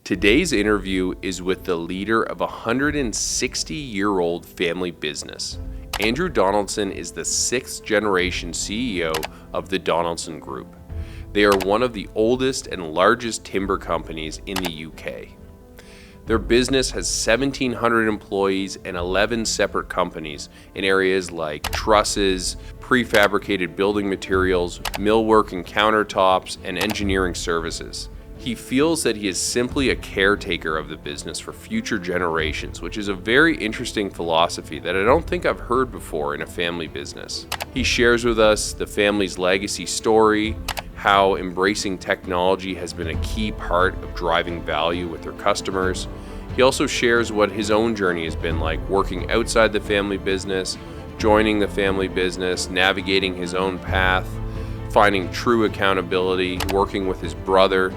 Today's interview is with the leader of a 160-year-old family business. Andrew Donaldson is the sixth generation CEO of the Donaldson Group. They are one of the oldest and largest timber companies in the UK. Their business has 1,700 employees and 11 separate companies in areas like trusses, prefabricated building materials, millwork and countertops, and engineering services. He feels that he is simply a caretaker of the business for future generations, which is a very interesting philosophy that I don't think I've heard before in a family business. He shares with us the family's legacy story, how embracing technology has been a key part of driving value with their customers. He also shares what his own journey has been like working outside the family business, joining the family business, navigating his own path, finding true accountability, working with his brother,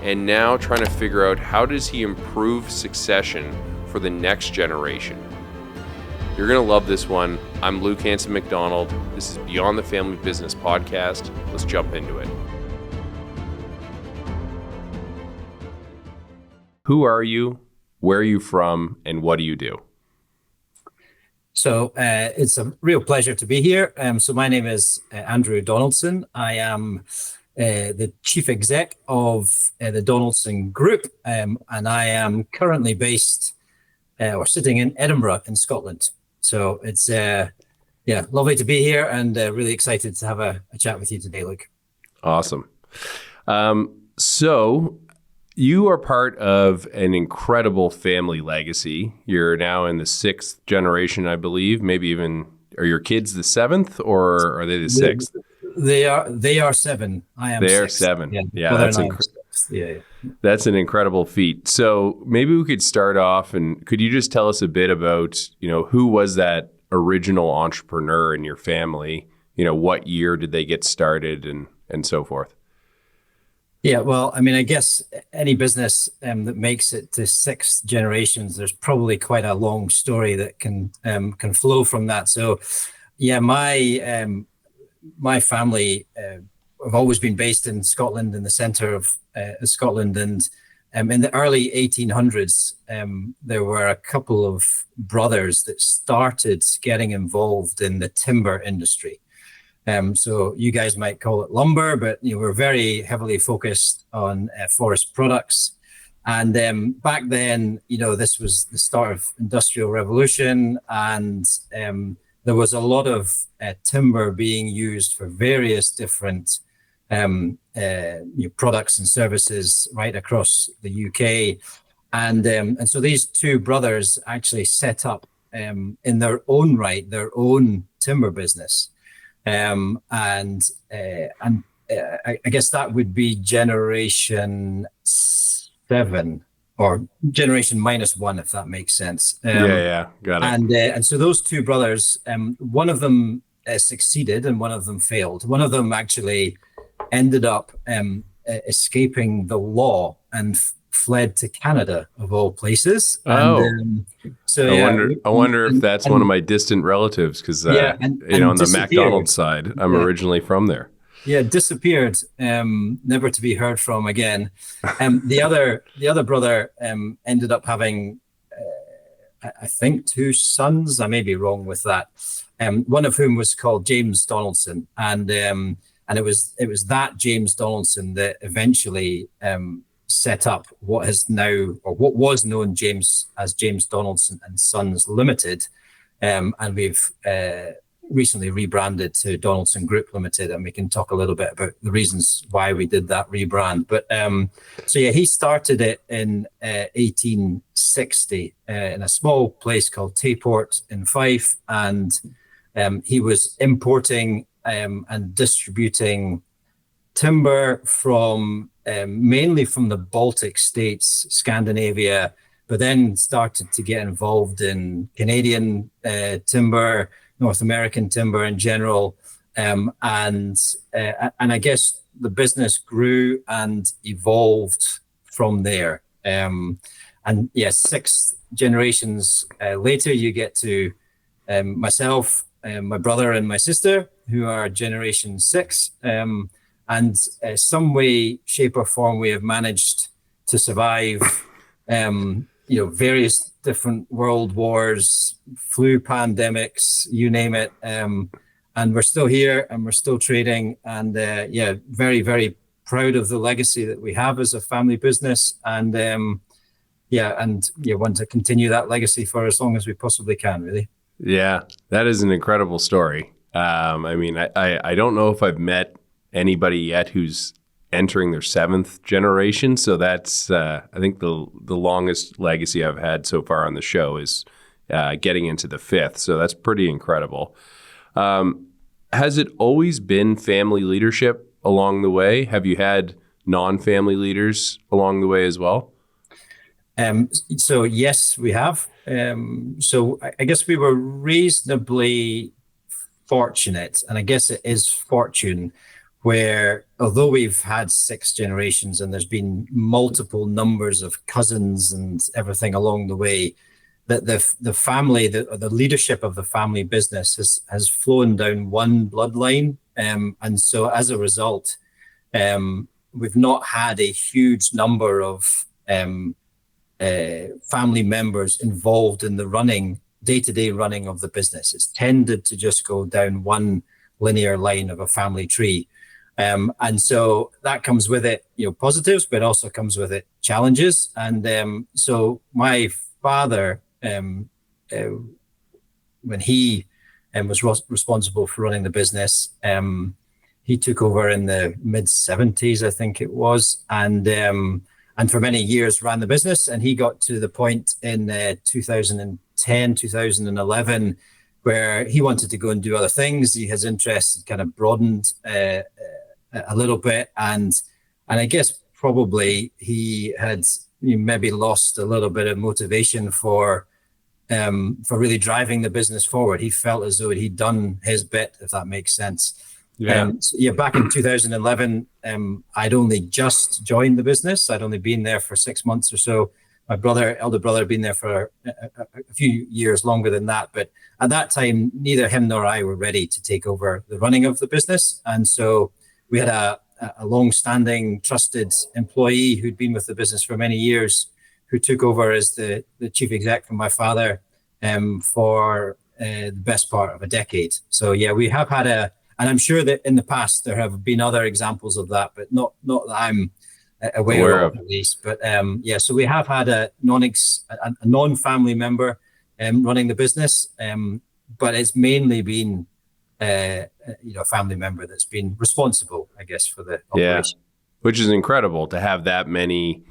and now trying to figure out how does he improve succession for the next generation. You're going to love this one. I'm Luke Hanson McDonald. This is Beyond the Family Business Podcast. Let's jump into it. Who are you? Where are you from? And what do you do? So it's a real pleasure to be here. So my name is Andrew Donaldson. I am the chief exec of the Donaldson Group, and I am currently based or sitting in Edinburgh in Scotland. So it's lovely to be here and really excited to have a chat with you today, Luke. Awesome. So you are part of an incredible family legacy. You're now in the sixth generation, I believe. Maybe even, are your kids the seventh or are they the sixth? They are seven. I am. They are seven. Yeah, that's an incredible feat. So maybe we could start off, and could you just tell us a bit about, who was that original entrepreneur in your family? What year did they get started and so forth? Yeah, well, I mean, I guess any business that makes it to six generations, there's probably quite a long story that can flow from that. So, yeah, my family have always been based in Scotland, in the centre of Scotland, and in the early 1800s, there were a couple of brothers that started getting involved in the timber industry. So you guys might call it lumber, but we're very heavily focused on forest products. And back then, this was the start of Industrial Revolution, and there was a lot of timber being used for various different products and services right across the UK. And so these two brothers actually set up in their own right, their own timber business. I guess that would be generation 7 or generation -1, if that makes sense. Got it. And so those two brothers, one of them succeeded and one of them failed. One of them actually ended up escaping the law and fled to Canada, of all places. I wonder if that's one of my distant relatives, because on the MacDonald side, I'm originally from there. Yeah, disappeared, never to be heard from again. The other brother ended up having, I think, 2 sons. I may be wrong with that. One of whom was called James Donaldson, and it was that James Donaldson that eventually set up what was known as James Donaldson and Sons Limited, and we've recently rebranded to Donaldson Group Limited, and we can talk a little bit about the reasons why we did that rebrand. But he started it in 1860 in a small place called Tayport in Fife, and he was importing and distributing timber from mainly from the Baltic states, Scandinavia, but then started to get involved in Canadian timber, North American timber in general, and I guess the business grew and evolved from there. 6 generations later, you get to myself, my brother, and my sister, who are generation 6. And some way, shape, or form, we have managed to survive various different world wars, flu pandemics, you name it. And we're still here and we're still trading. And very, very proud of the legacy that we have as a family business. And want to continue that legacy for as long as we possibly can, really. Yeah, that is an incredible story. I don't know if I've met anybody yet who's entering their 7th generation. So that's, I think the longest legacy I've had so far on the show is getting into the 5th. So that's pretty incredible. Has it always been family leadership along the way? Have you had non-family leaders along the way as well? So yes, we have. So I guess we were reasonably fortunate, and I guess it is fortune, where although we've had 6 generations and there's been multiple numbers of cousins and everything along the way, that the family, the leadership of the family business has flown down one bloodline, and so as a result, we've not had a huge number of family members involved in the day-to-day running of the business. It's tended to just go down one linear line of a family tree. And so that comes with it, positives, but also comes with it challenges. And so my father, when he was responsible for running the business, he took over in the mid-70s, I think it was, and for many years ran the business. And he got to the point in 2010, 2011, where he wanted to go and do other things. His interest kind of broadened a little bit. And I guess probably he had maybe lost a little bit of motivation for really driving the business forward. He felt as though he'd done his bit, if that makes sense. Back in 2011, I'd only just joined the business. I'd only been there for 6 months or so. My elder brother, had been there for a few years longer than that. But at that time, neither him nor I were ready to take over the running of the business. And so we had a long-standing, trusted employee who'd been with the business for many years, who took over as the chief exec from my father for the best part of a decade. So yeah, we have had and I'm sure that in the past there have been other examples of that, but not that I'm aware of at least. But so we have had a non-family member running the business, but it's mainly been a family member that's been responsible, I guess, for the operation. Yeah, which is incredible to have that many.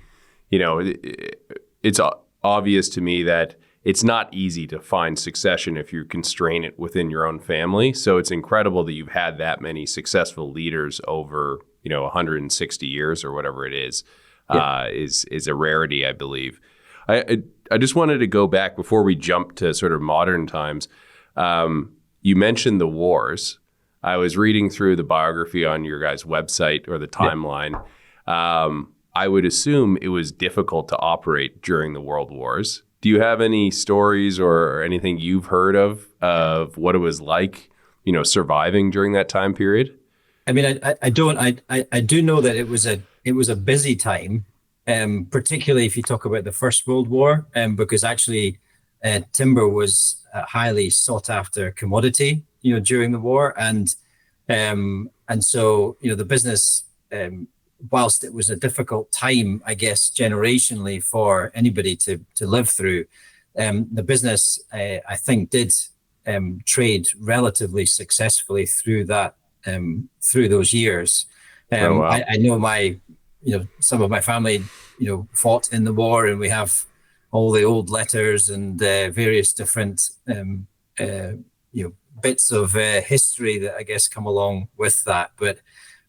It's obvious to me that it's not easy to find succession if you constrain it within your own family. So it's incredible that you've had that many successful leaders over, 160 years or whatever it is, is a rarity, I believe. I just wanted to go back before we jump to sort of modern times. You mentioned the wars. I was reading through the biography on your guys' website or the timeline. I would assume it was difficult to operate during the world wars. Do you have any stories or anything you've heard of what it was like, surviving during that time period? I mean, I don't. I do know that it was a busy time, particularly if you talk about the First World War, because actually timber was a highly sought after commodity, during the war, and so the business. Whilst it was a difficult time, I guess, generationally for anybody to live through, the business, I think, did trade relatively successfully through those years. Oh, wow. I know some of my family, fought in the war, and we have all the old letters and various different, bits of history that I guess come along with that. But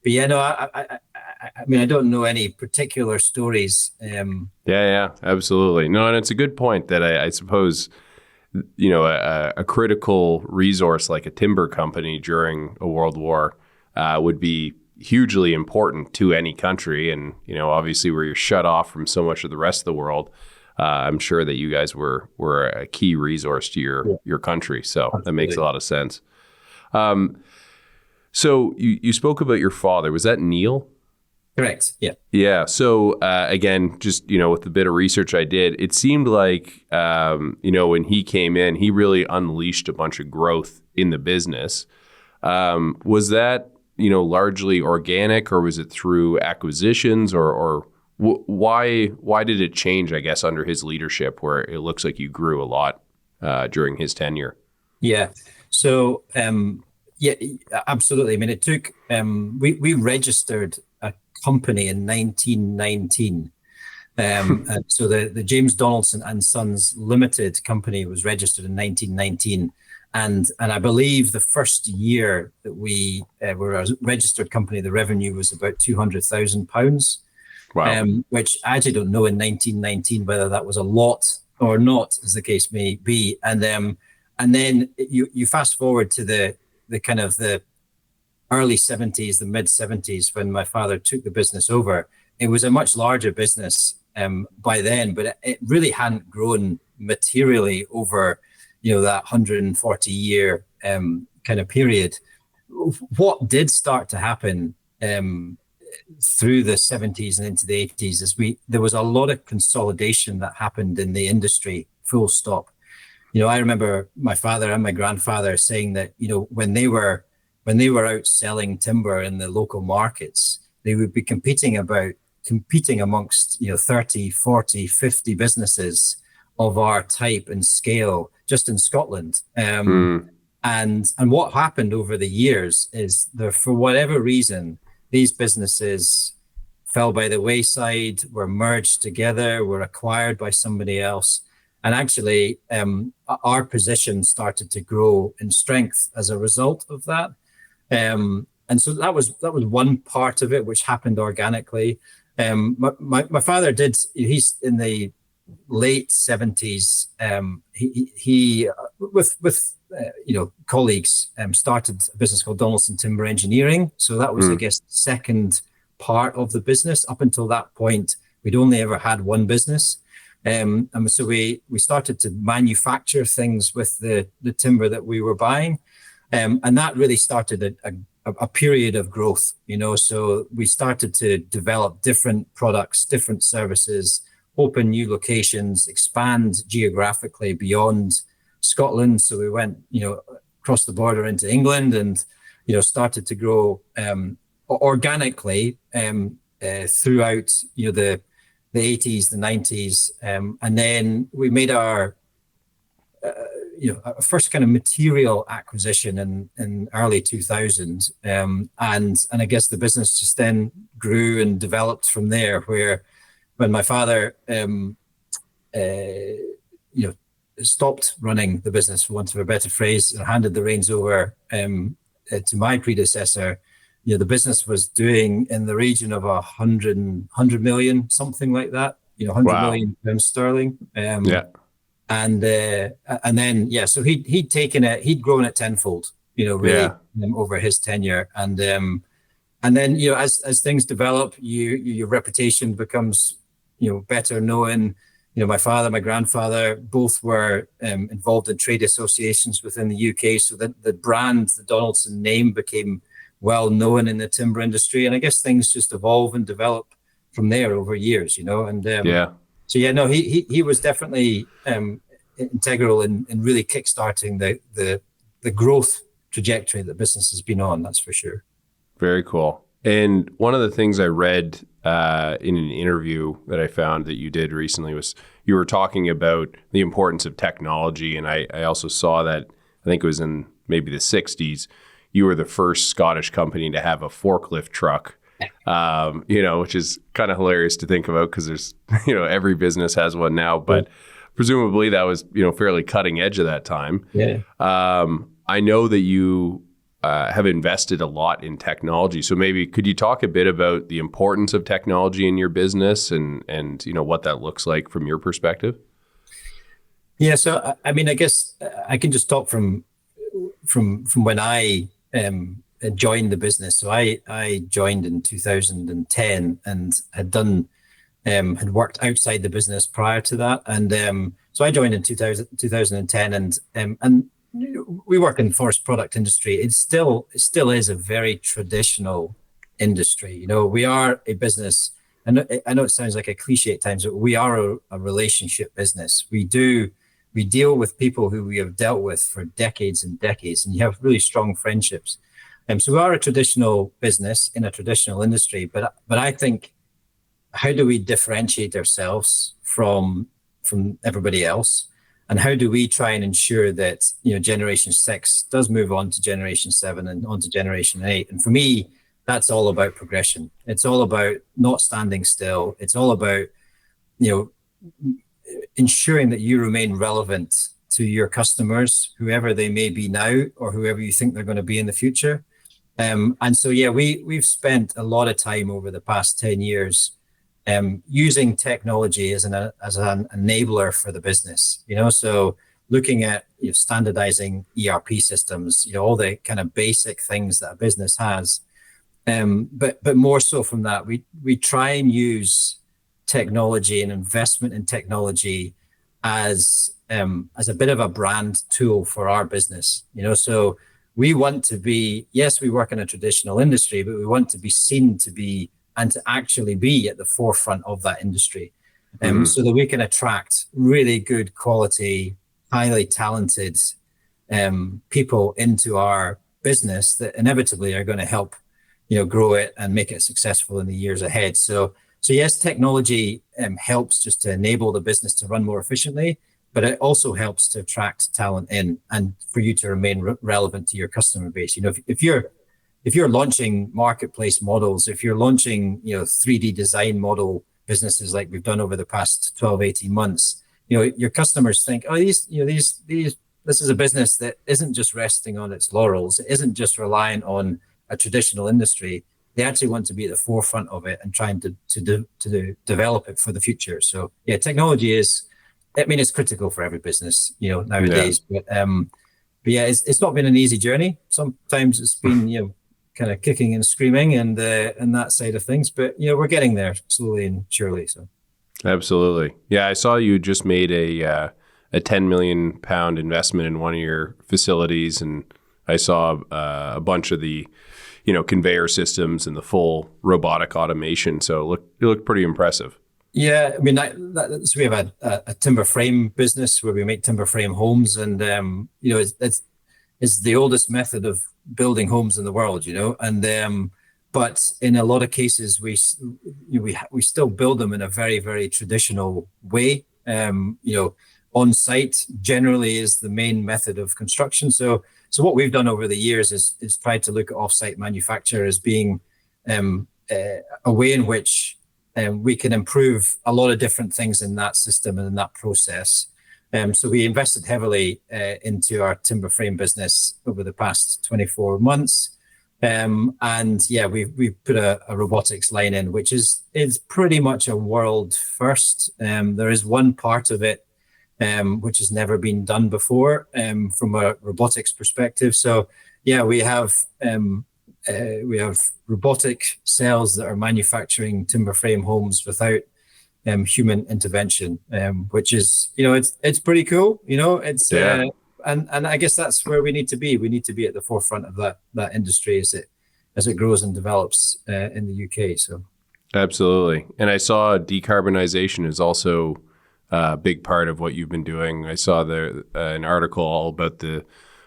yeah, no, I mean, I don't know any particular stories. Yeah, absolutely. No, and it's a good point that I suppose, a critical resource like a timber company during a world war would be hugely important to any country. And, obviously where you're shut off from so much of the rest of the world, I'm sure that you guys were a key resource to your country. So Absolutely. That makes a lot of sense. So you spoke about your father. Was that Neil? Correct. Yeah. Yeah. So again, just with the bit of research I did, it seemed like when he came in, he really unleashed a bunch of growth in the business. Was that largely organic, or was it through acquisitions, or why did it change? I guess under his leadership, where it looks like you grew a lot during his tenure. Yeah. So, yeah, absolutely. I mean, it took, we registered a company in 1919. And so the James Donaldson and Sons Limited company was registered in 1919. And I believe the first year that we were a registered company, the revenue was about £200,000. Wow. Which I actually don't know in 1919 whether that was a lot or not, as the case may be. And then you fast forward to the kind of the early 70s, the mid 70s, when my father took the business over. It was a much larger business by then, but it really hadn't grown materially over that 140-year kind of period. What did start to happen through the 70s and into the 80s is there was a lot of consolidation that happened in the industry, full stop. I remember my father and my grandfather saying that, when they were out selling timber in the local markets, they would be competing amongst, 30, 40, 50 businesses of our type and scale just in Scotland. And what happened over the years is for whatever reason, these businesses fell by the wayside, were merged together, were acquired by somebody else. And actually, our position started to grow in strength as a result of that. And so that was one part of it, which happened organically. My father he's in the late 70s. He with colleagues started a business called Donaldson Timber Engineering. So that was, I guess, the second part of the business. Up until that point, we'd only ever had one business. And so we started to manufacture things with the timber that we were buying. And that really started a period of growth, so we started to develop different products, different services, open new locations, expand geographically beyond Scotland. So we went, across the border into England and, started to grow organically throughout, the 80s, the 90s. And then we made our first kind of material acquisition in early 2000. And I guess the business just then grew and developed from there, where when my father, stopped running the business, for want of a better phrase, and handed the reins over to my predecessor, the business was doing in the region of 100 million, something like that, 100 million pounds sterling. And then, so he'd taken it, he'd grown it tenfold, really over his tenure. And then, as things develop, your reputation becomes, better known. My father, my grandfather, both were involved in trade associations within the UK. So that the brand, the Donaldson name, became well known in the timber industry. And I guess things just evolve and develop from there over years, and so he was definitely integral in really kickstarting the growth trajectory that business has been on. That's for sure. Very cool. And one of the things I read in an interview that I found that you did recently was you were talking about the importance of technology. And I also saw that, I think it was in maybe the 60s, you were the first Scottish company to have a forklift truck. Which is kind of hilarious to think about because there's, every business has one now, but presumably that was, fairly cutting edge of that time. Yeah. I know that you have invested a lot in technology. So maybe could you talk a bit about the importance of technology in your business and what that looks like from your perspective? Yeah. So, I mean, I guess I can just talk from when I joined the business. So I joined in 2010 and had worked outside the business prior to that. And so I joined in 2010 and we work in forest product industry. It still is a very traditional industry. You know, we are a business. I know it sounds like a cliche at times, but we are a relationship business. We deal with people who we have dealt with for decades and decades, and you have really strong friendships. So we are a traditional business in a traditional industry, but I think, how do we differentiate ourselves from everybody else, and how do we try and ensure that, you know, Generation 6 does move on to Generation 7 and on to Generation 8? And for me, that's all about progression. It's all about not standing still. It's all about, you know, ensuring that you remain relevant to your customers, whoever they may be now or whoever you think they're going to be in the future. And so, yeah, we've spent a lot of time over the past 10 years using technology as an enabler for the business, you know, so looking at, you know, standardizing ERP systems, you know, all the kind of basic things that a business has. But more so from that, we try and use technology and investment in technology as a bit of a brand tool for our business, you know. So we want to be, yes, we work in a traditional industry, but we want to be seen to be and to actually be at the forefront of that industry, so that we can attract really good quality, highly talented people into our business that inevitably are going to help, you know, grow it and make it successful in the years ahead. So yes, technology helps just to enable the business to run more efficiently, but it also helps to attract talent in and for you to remain relevant to your customer base. You know, if you're launching marketplace models, if you're launching, you know, 3D design model businesses like we've done over the past 12, 18 months, you know, your customers think, oh, this is a business that isn't just resting on its laurels. It isn't just reliant on a traditional industry. They actually want to be at the forefront of it and trying to develop it for the future. So yeah, technology is, I mean, it's critical for every business, you know, nowadays. Yeah. But yeah, it's not been an easy journey. Sometimes it's been, you know, kind of kicking and screaming and that side of things. But, you know, we're getting there slowly and surely. So absolutely. Yeah, I saw you just made a £10 million investment in one of your facilities, and I saw a bunch of the, you know, conveyor systems and the full robotic automation. So it looked pretty impressive. Yeah, I mean, so we have a timber frame business where we make timber frame homes, and you know, it's the oldest method of building homes in the world, you know, and but in a lot of cases we still build them in a very, very traditional way. You know, on site generally is the main method of construction. So what we've done over the years is tried to look at off-site manufacture as being a way in which we can improve a lot of different things in that system and in that process. So we invested heavily into our timber frame business over the past 24 months. And yeah, we've put a robotics line in, which is pretty much a world first. There is one part of it which has never been done before from a robotics perspective. So yeah, we have robotic cells that are manufacturing timber frame homes without human intervention, which is, you know, it's pretty cool. You know, it's and I guess that's where we need to be. We need to be at the forefront of that industry as it grows and develops in the UK. So absolutely. And I saw decarbonization is also a big part of what you've been doing. I saw an article all about the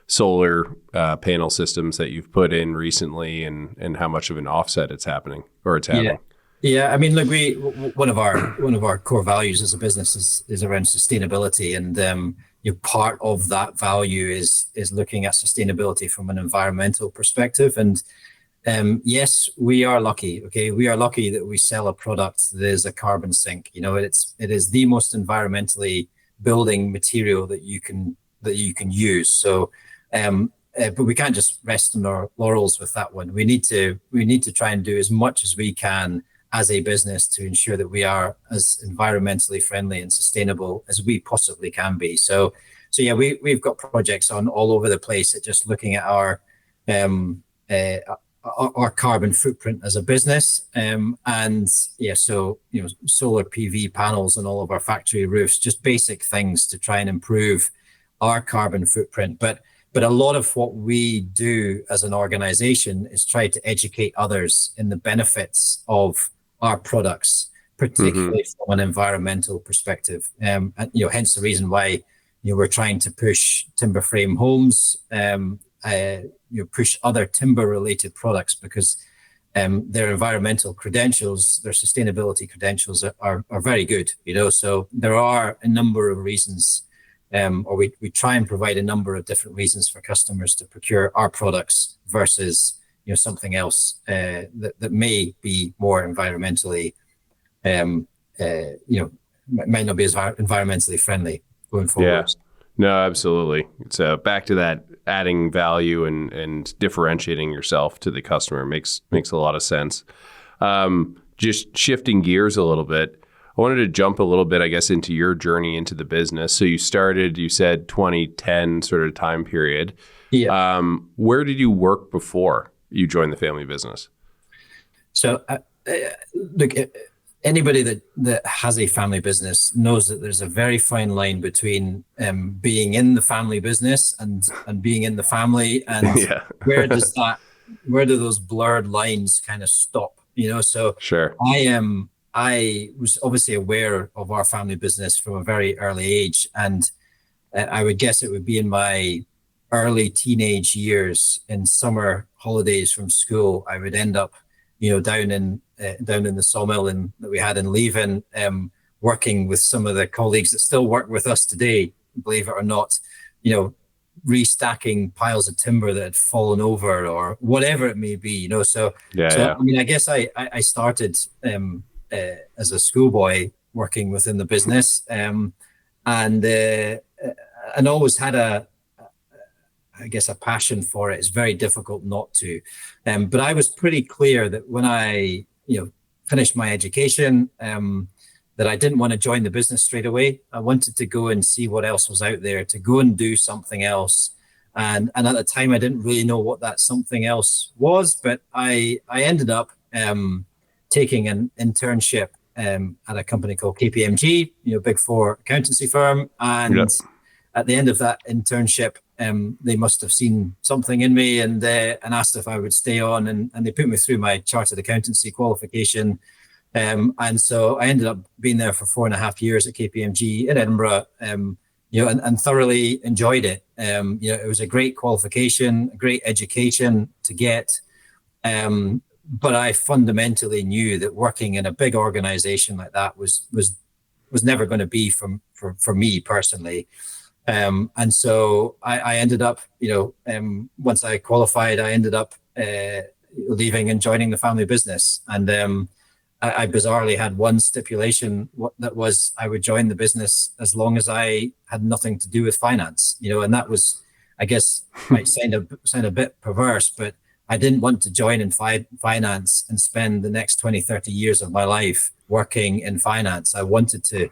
solar panel systems that you've put in recently and how much of an offset it's having. Yeah, I mean, look, one of our core values as a business is around sustainability, and you know, part of that value is looking at sustainability from an environmental perspective. And yes, we are lucky. Okay, we are lucky that we sell a product that is a carbon sink. You know, it is the most environmentally building material that you can use. So, but we can't just rest on our laurels with that one. We need to try and do as much as we can as a business to ensure that we are as environmentally friendly and sustainable as we possibly can be. So yeah, we've got projects on all over the place at just looking at our carbon footprint as a business. And yeah, so, you know, solar PV panels on all of our factory roofs, just basic things to try and improve our carbon footprint. But But a lot of what we do as an organization is try to educate others in the benefits of our products, particularly from an environmental perspective. And hence the reason why we're trying to push timber frame homes, push other timber related products, because their environmental credentials, their sustainability credentials are very good. So there are a number of reasons. Or we try and provide a number of different reasons for customers to procure our products versus something else that may be more environmentally, might not be as environmentally friendly going forward. Yeah, no, absolutely. So back to that, adding value and differentiating yourself to the customer makes a lot of sense. Just shifting gears a little bit, I wanted to jump a little bit, I guess, into your journey into the business. So you said 2010 sort of time period. Yeah. Where did you work before you joined the family business? So look, anybody that has a family business knows that there's a very fine line between being in the family business and being in the family. And Yeah. where do those blurred lines kind of stop? So Sure. I was obviously aware of our family business from a very early age, and I would guess it would be in my early teenage years, in summer holidays from school, I would end up, down in the sawmill that we had in Leven, working with some of the colleagues that still work with us today, believe it or not, restacking piles of timber that had fallen over or whatever it may be, So Yeah. I mean, I guess I started as a schoolboy working within the business, and always had a passion for it. It's very difficult not to. But I was pretty clear that when I, finished my education, that I didn't want to join the business straight away. I wanted to go and see what else was out there, to go and do something else. And at the time, I didn't really know what that something else was, but I ended up taking an internship at a company called KPMG, Big Four accountancy firm. And at the end of that internship, they must have seen something in me and asked if I would stay on, and they put me through my chartered accountancy qualification. And so I ended up being there for 4.5 years at KPMG in Edinburgh, and thoroughly enjoyed it. It was a great qualification, a great education to get. But I fundamentally knew that working in a big organization like that was never going to be for me personally. And so I ended up, once I qualified, I ended up leaving and joining the family business. And I bizarrely had one stipulation that was I would join the business as long as I had nothing to do with finance, and that was, I guess, might sound a bit perverse, but I didn't want to join in finance and spend the next 20, 30 years of my life working in finance. I wanted to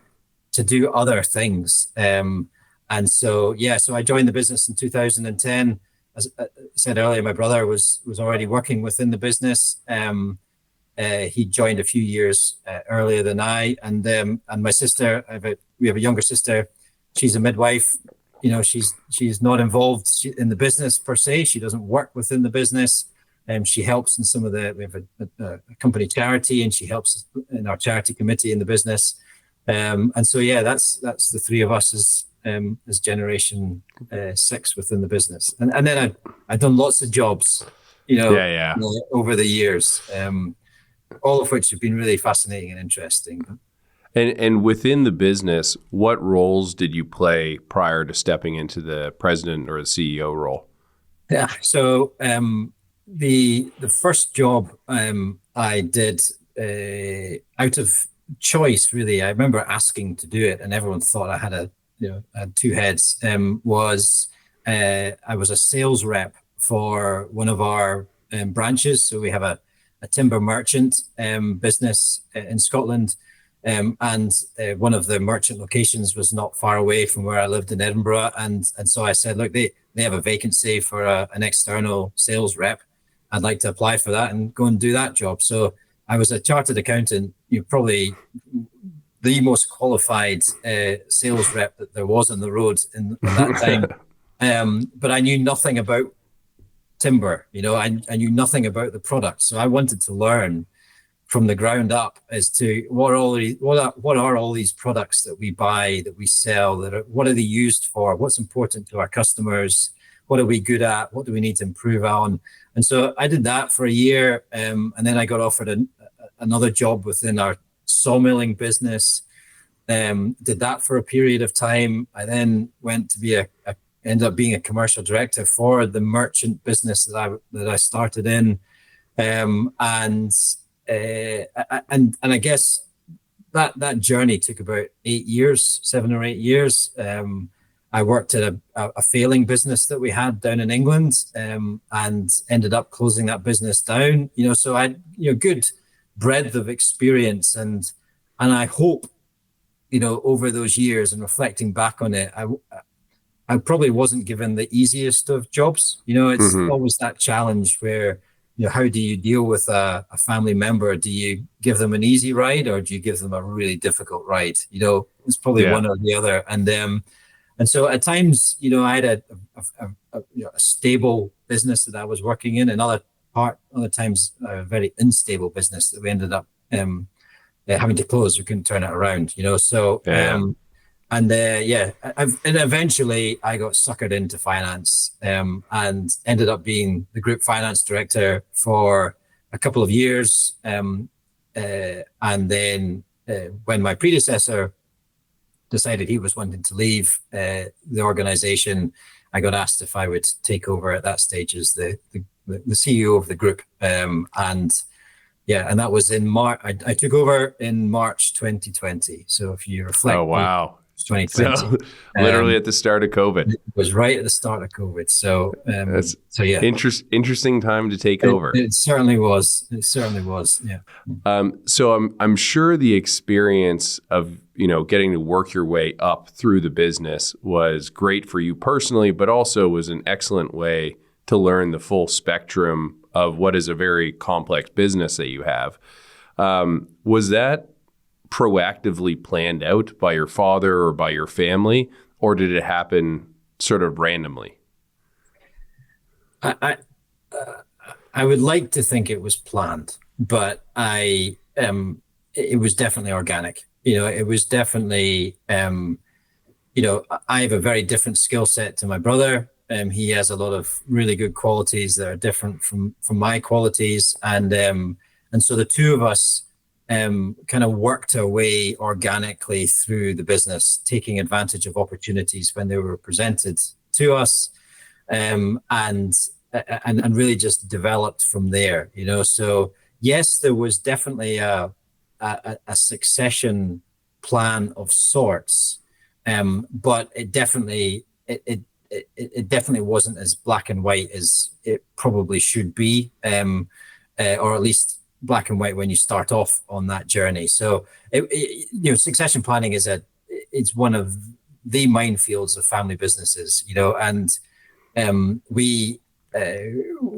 do other things. And so I joined the business in 2010. As I said earlier, my brother was already working within the business. He joined a few years earlier than I, and my sister. We have a younger sister. She's a midwife. She's not involved in the business per se. She doesn't work within the business. She helps in some of we have a company charity, and she helps in our charity committee in the business. And so that's the three of us as generation 6 within the business. And then I've done lots of jobs, over the years, all of which have been really fascinating and interesting. And within the business, what roles did you play prior to stepping into the president or the CEO role? Yeah, so the first job I did out of choice, really. I remember asking to do it, and everyone thought I had had two heads. I was a sales rep for one of our branches. So we have a timber merchant business in Scotland. And one of the merchant locations was not far away from where I lived in Edinburgh. And so I said, look, they have a vacancy for an external sales rep. I'd like to apply for that and go and do that job. So I was a chartered accountant, probably the most qualified sales rep that there was on the road in that time. But I knew nothing about timber. I knew nothing about the product. So I wanted to learn from the ground up as to what are all these products that we buy, that we sell, what are they used for, what's important to our customers, what are we good at, what do we need to improve on. And so I did that for a year, and then I got offered another job within our sawmilling business. Did that for a period of time. I then went to ended up being a commercial director for the merchant business that I started in, and I guess that journey took about 7 or 8 years. I worked at a failing business that we had down in England, and ended up closing that business down. So I good breadth of experience, and I hope over those years and reflecting back on it, I probably wasn't given the easiest of jobs. It's always that challenge where, how do you deal with a family member? Do you give them an easy ride, or do you give them a really difficult ride? It's probably one or the other. And so at times, I had a stable business that I was working in, and other times a very unstable business that we ended up having to close. We couldn't turn it around. So. And eventually I got suckered into finance, and ended up being the group finance director for a couple of years. And then when my predecessor decided he was wanting to leave the organization, I got asked if I would take over at that stage as the CEO of the group. And that was in March. I took over in March 2020. So if you reflect. Oh, wow. 2020. So, literally at the start of COVID. It was right at the start of COVID. So, interesting time to take over. It certainly was. Yeah. So I'm sure the experience of, getting to work your way up through the business was great for you personally, but also was an excellent way to learn the full spectrum of what is a very complex business that you have. Was that proactively planned out by your father or by your family, or did it happen sort of randomly? I would like to think it was planned, but it was definitely organic. It was definitely, I have a very different skill set to my brother. He has a lot of really good qualities that are different from my qualities, and so the two of us kind of worked our way organically through the business, taking advantage of opportunities when they were presented to us, and really just developed from there. So yes, there was definitely a succession plan of sorts, but it definitely wasn't as black and white as it probably should be, or at least black and white when you start off on that journey. So succession planning it's one of the minefields of family businesses, and we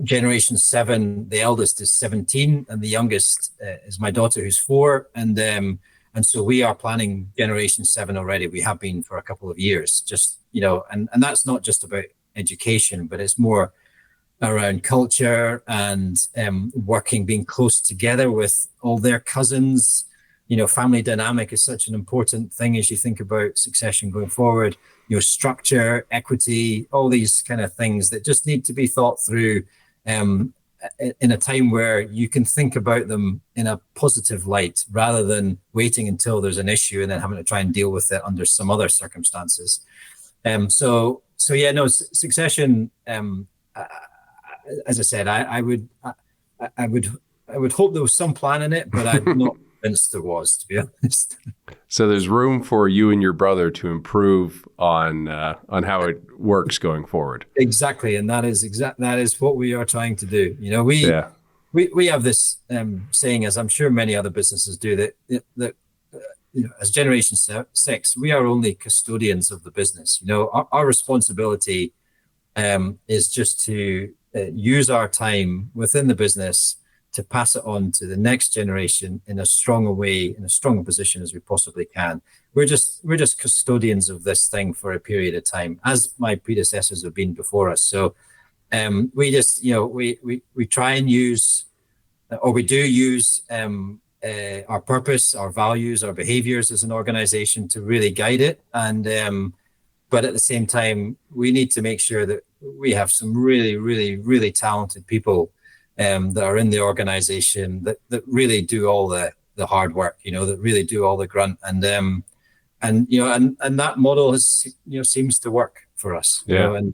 generation 7, the eldest is 17 and the youngest is my daughter who's 4, and so we are planning generation 7 already. We have been for a couple of years, just and that's not just about education, but it's more around culture and being close together with all their cousins. Family dynamic is such an important thing as you think about succession going forward. Structure, equity, all these kind of things that just need to be thought through in a time where you can think about them in a positive light, rather than waiting until there's an issue and then having to try and deal with it under some other circumstances. Succession. As I said, I would hope there was some plan in it, but I'm not convinced there was, to be honest. So there's room for you and your brother to improve on how it works going forward. Exactly, and that is what we are trying to do. We have this saying, as I'm sure many other businesses do, that as Generation 6, we are only custodians of the business. Our responsibility is just to use our time within the business to pass it on to the next generation in a stronger way, in a stronger position as we possibly can. We're just custodians of this thing for a period of time, as my predecessors have been before us. So we just, we try and use, or we do use our purpose, our values, our behaviors as an organization to really guide it. And but at the same time, we need to make sure that we have some really, really, really talented people that are in the organization that really do all the hard work, that really do all the grunt, and that model has seems to work for us, and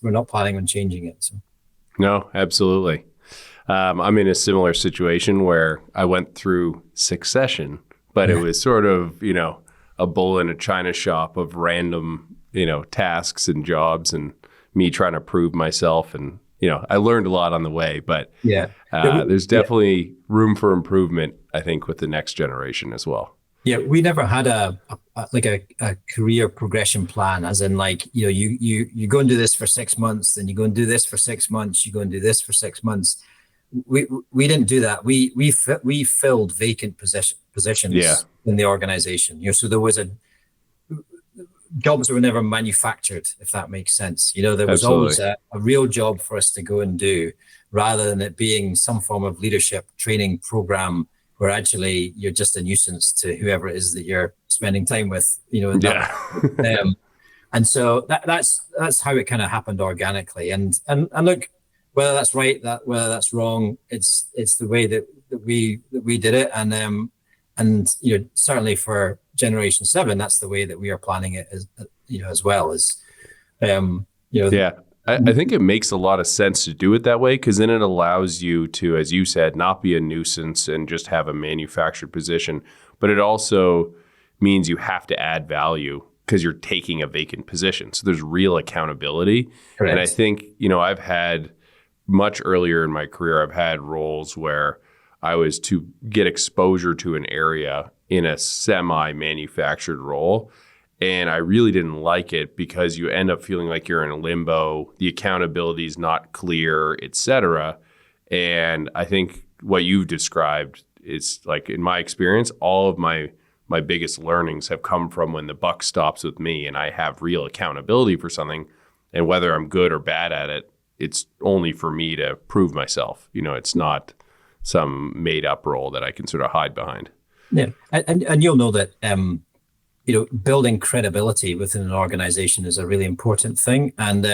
we're not planning on changing it. So. No, absolutely. I'm in a similar situation where I went through succession, but it was sort of a bull in a china shop of random tasks and jobs, and me trying to prove myself, and I learned a lot on the way, but there's definitely room for improvement, I think, with the next generation as well. Yeah, we never had a career progression plan, as in you go and do this for 6 months, then you go and do this for 6 months, you go and do this for 6 months. We didn't do that. We filled vacant positions in the organization. So there was jobs were never manufactured, if that makes sense. There was always a real job for us to go and do, rather than it being some form of leadership training program where actually you're just a nuisance to whoever it is that you're spending time with. And so that's how it kind of happened organically. And look, whether that's right, whether that's wrong, it's the way that we did it. And certainly for Generation 7, that's the way that we are planning it as well as. I think it makes a lot of sense to do it that way, because then it allows you to, as you said, not be a nuisance and just have a manufactured position, but it also means you have to add value because you're taking a vacant position. So there's real accountability. Correct. And I think, I've had much earlier in my career, I've had roles where I was to get exposure to an area in a semi-manufactured role. And I really didn't like it because you end up feeling like you're in a limbo. The accountability is not clear, et cetera. And I think what you've described is, like, in my experience, all of my biggest learnings have come from when the buck stops with me and I have real accountability for something. And whether I'm good or bad at it, it's only for me to prove myself. It's not some made up role that I can sort of hide behind. Yeah. And you'll know that, building credibility within an organization is a really important thing. And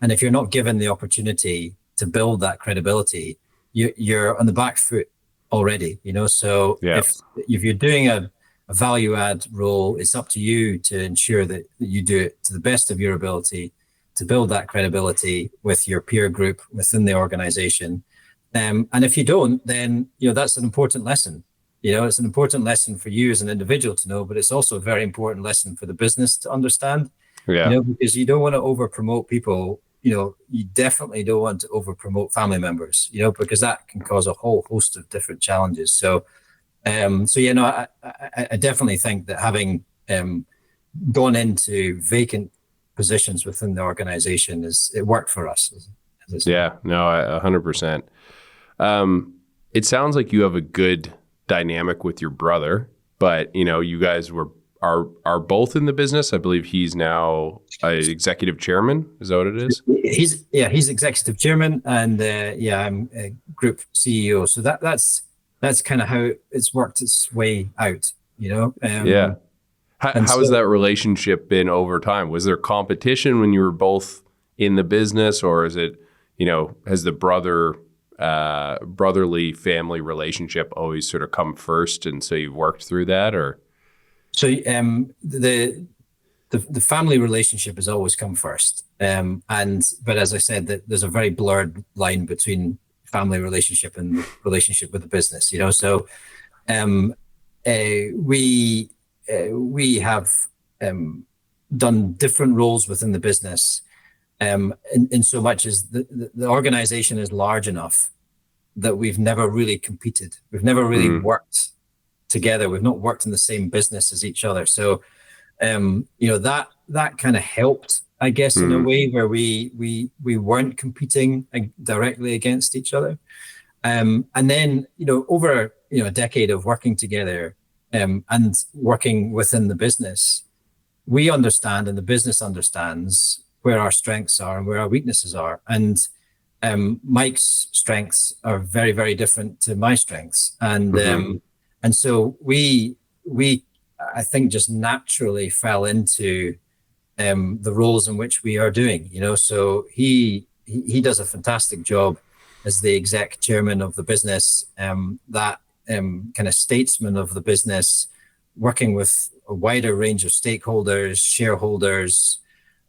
if you're not given the opportunity to build that credibility, you're on the back foot already, So if you're doing a value add role, it's up to you to ensure that you do it to the best of your ability to build that credibility with your peer group within the organization. And if you don't, then, that's an important lesson. It's an important lesson for you as an individual to know, but it's also a very important lesson for the business to understand. Because you don't want to over promote people. You definitely don't want to over promote family members, because that can cause a whole host of different challenges. So, I definitely think that having gone into vacant positions within the organization it worked for us. Yeah, no, 100%. It sounds like you have a good dynamic with your brother, but you guys are both in the business. I believe he's now an executive chairman. Is that what it is? He's executive chairman, and I'm a group CEO. So that's kind of how it's worked its way out. How has that relationship been over time? Was there competition when you were both in the business, or is it, has the brotherly family relationship always sort of come first, and so you've worked through that? Or so the family relationship has always come first, but as I said, that there's a very blurred line between family relationship and relationship with the business. So we have done different roles within the business. In so much as the organization is large enough that we've never really competed. We've never really worked together. We've not worked in the same business as each other. So, that kind of helped, I guess, in a way where we weren't competing directly against each other. And then, over, a decade of working together, and working within the business, we understand and the business understands where our strengths are and where our weaknesses are. And Mike's strengths are very, very different to my strengths. And so we I think just naturally fell into the roles in which we are doing. So he does a fantastic job as the exec chairman of the business, that kind of statesman of the business, working with a wider range of stakeholders, shareholders.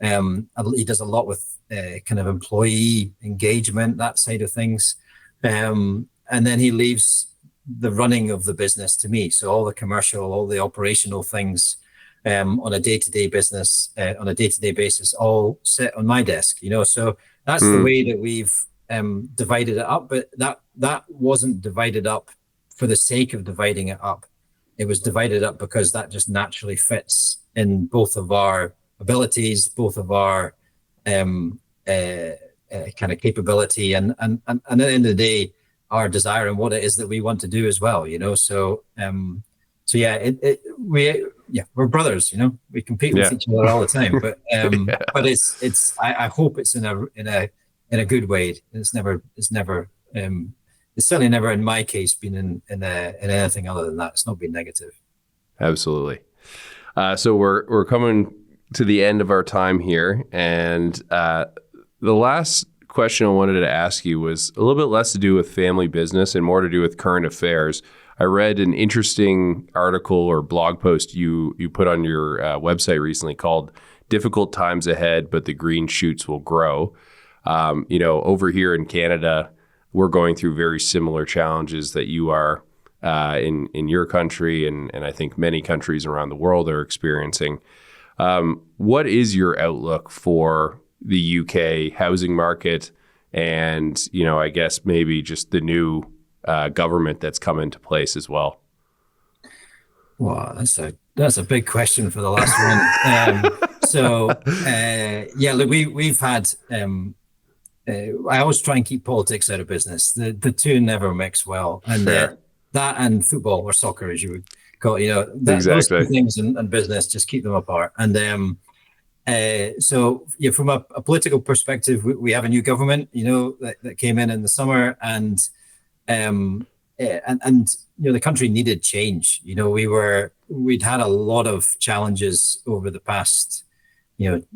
He does a lot with kind of employee engagement, that side of things. And then he leaves the running of the business to me. So all the commercial, all the operational things, on a day-to-day basis, all sit on my desk. So that's the way that we've divided it up. But that wasn't divided up for the sake of dividing it up. It was divided up because that just naturally fits in both of our abilities, both of our kind of capability, and at the end of the day, our desire and what it is that we want to do as well. So we're brothers. We compete with each other all the time, but it's I hope it's in a good way. It's certainly never in my case been in anything other than that. It's not been negative. Absolutely. So we're coming to the end of our time here, and the last question I wanted to ask you was a little bit less to do with family business and more to do with current affairs. I read an interesting article or blog post you put on your website recently called "Difficult Times Ahead, but the Green Shoots Will Grow." Over here in Canada, we're going through very similar challenges that you are in your country, and I think many countries around the world are experiencing. What is your outlook for the UK housing market, and I guess maybe just the new government that's come into place as well? Wow, that's a big question for the last one. Look, we've had. I always try and keep politics out of business. The two never mix well, and that and football or soccer, as you would call it, exactly. Those two things and business, just keep them apart. And from a political perspective, we have a new government, that came in the summer, and the country needed change. We'd had a lot of challenges over the past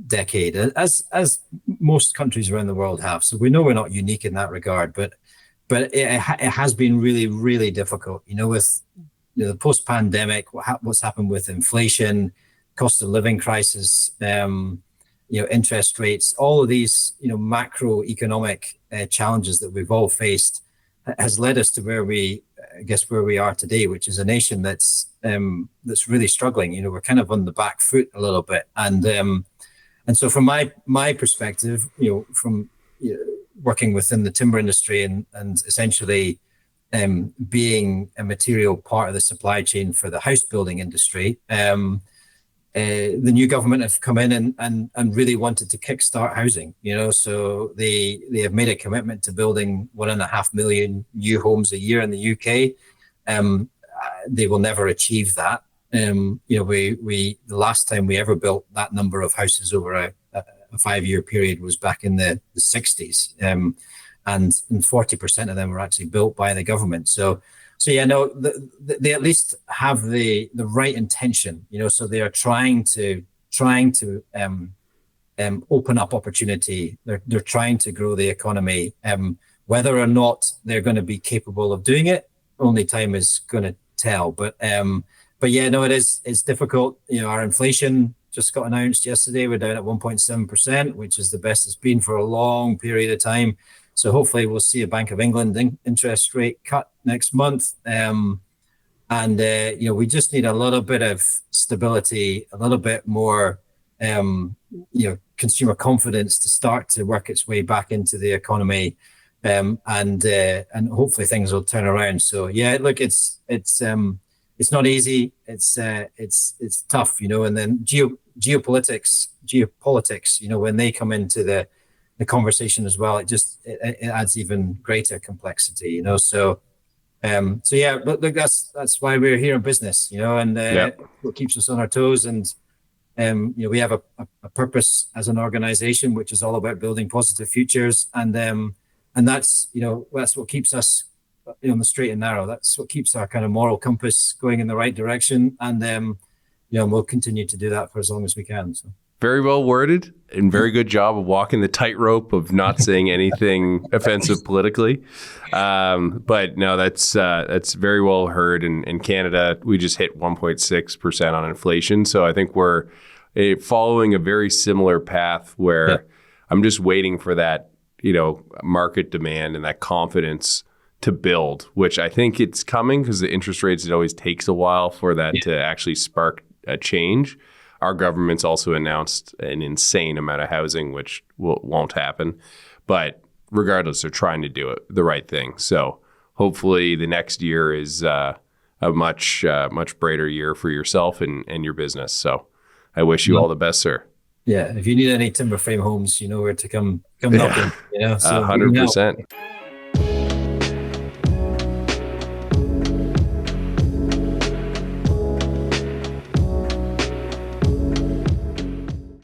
decade, as most countries around the world have. So we know we're not unique in that regard, but it has been really, really difficult. With the post-pandemic, what's happened with inflation, cost of living crisis, interest rates, all of these macroeconomic challenges that we've all faced has led us to where we are today, which is a nation that's really struggling. We're kind of on the back foot a little bit, and so from my perspective, from working within the timber industry and essentially being a material part of the supply chain for the house building industry, the new government have come in and really wanted to kickstart housing. So they have made a commitment to building 1.5 million new homes a year in the UK. They will never achieve that. The last time we ever built that number of houses over a 5-year period was back in the 60s, and 40% of them were actually built by the government. They at least have the right intention. So they are trying to open up opportunity. They're trying to grow the economy. Whether or not they're going to be capable of doing it, only time is going to tell. It's difficult. Our inflation just got announced yesterday. We're down at 1.7%, which is the best it's been for a long period of time. So hopefully we'll see a Bank of England interest rate cut next month. We just need a little bit of stability, a little bit more, consumer confidence to start to work its way back into the economy, and hopefully things will turn around. So look, it's not easy. It's tough, and then geopolitics, when they come into the the conversation as well, it adds even greater complexity, so yeah, but look, that's why we're here in business, and what keeps us on our toes. And we have a purpose as an organization, which is all about building positive futures, and that's that's what keeps us on the straight and narrow. That's what keeps our kind of moral compass going in the right direction, and we'll continue to do that for as long as we can. So. Very well worded, and very good job of walking the tightrope of not saying anything offensive politically. But no, that's very well heard. In Canada, we just hit 1.6% on inflation. So I think we're following a very similar path where I'm just waiting for that, market demand and that confidence to build, which I think it's coming because the interest rates, it always takes a while for that to actually spark a change. Our government's also announced an insane amount of housing, which won't happen. But regardless, they're trying to do it the right thing. So hopefully the next year is a much brighter year for yourself and your business. So I wish you all the best, sir. Yeah, if you need any timber frame homes, you know where to come knocking. So 100%.